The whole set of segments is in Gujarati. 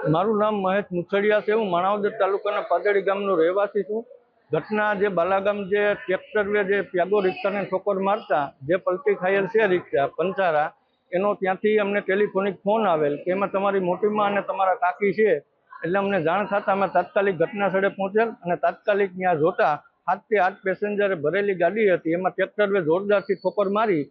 મારું નામ મહેશ મુછડિયા છે। હું માણાવદર તાલુકાના પાદડી ગામનો રહેવાસી છું। ઘટના જે બાલાગામ જે ટ્રેક્ટર જે પ્યાગો રિક્ષાને ઠોકર મારતા જે પલટી ખાયેલ છે રિક્ષા પંચારા, એનો ત્યાંથી અમને ટેલિફોનિક ફોન આવેલ કે એમાં તમારી મોટીમાં અને તમારા કાકી છે। એટલે અમને જાણ થતાં અમે તાત્કાલિક ઘટના સ્થળે પહોંચેલ અને તાત્કાલિક ત્યાં જોતા 7 થી 8 પેસેન્જરે ભરેલી ગાડી હતી, એમાં ટ્રેક્ટરે જોરદારથી ઠોકર મારી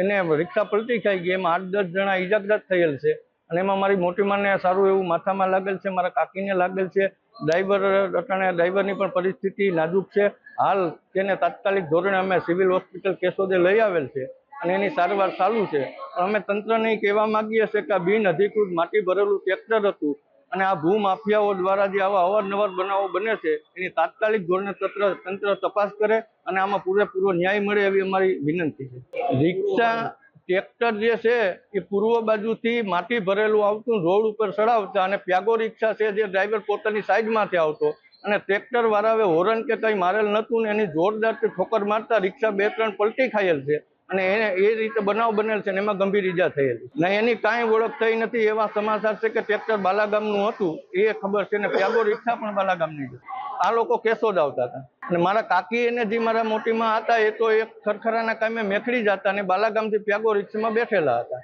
એને રિક્ષા પલટી ખાઈ ગઈ। એમાં 8-10 જણા ઈજાગ્રસ્ત થયેલ છે અને એમાં મારી મોટીમાને સારું એવું માથામાં લાગેલ છે, મારા કાકીને લાગેલ છે। ડ્રાઈવરની પણ પરિસ્થિતિ નાજુક છે। હાલ તેને તાત્કાલિક ધોરણે અમે સિવિલ હોસ્પિટલ કેશોદે લઈ આવેલ છે અને એની સારવાર ચાલુ છે। પણ અમે તંત્રને કહેવા માગીએ છીએ કે આ બિન અધિકૃત માટી ભરેલું ટ્રેક્ટર હતું અને આ ભૂ માફિયાઓ દ્વારા જે આવા અવારનવાર બનાવો બને છે એની તાત્કાલિક ધોરણે તંત્ર તપાસ કરે અને આમાં પૂરેપૂરો ન્યાય મળે એવી અમારી વિનંતી છે। રિક્ષા ટ્રેક્ટર જે છે એ પૂર્વ બાજુથી માટી ભરેલું આવતું રોડ ઉપર ચડાવતા અને પ્યાગો રિક્ષા છે જે ડ્રાઈવર પોતાની સાઈડમાંથી આવતો અને ટ્રેક્ટર વાળાએ હોરન કે કંઈ મારેલ નહોતું ને એની જોરદારથી ઠોકર મારતા રિક્ષા 2-3 પલટી ખાયેલ છે અને એને એ રીતે બનાવ બનેલ છે ને એમાં ગંભીર ઈજા થયેલી ને એની કાંઈ ઓળખ થઈ નથી। એવા સમાચાર છે કે ટ્રેક્ટર બાલાગામનું હતું એ ખબર છે ને પ્યાગો રિક્ષા પણ બાલાગામની છે। આ લોકો કેશોદ આવતા હતા અને મારા કાકી એને જે મારા મોટીમાં હતા એ તો એક ખરખરાના કામે મેખડી જતા અને બાલાગામથી પ્યાગો રિક્ષામાં બેઠેલા હતા।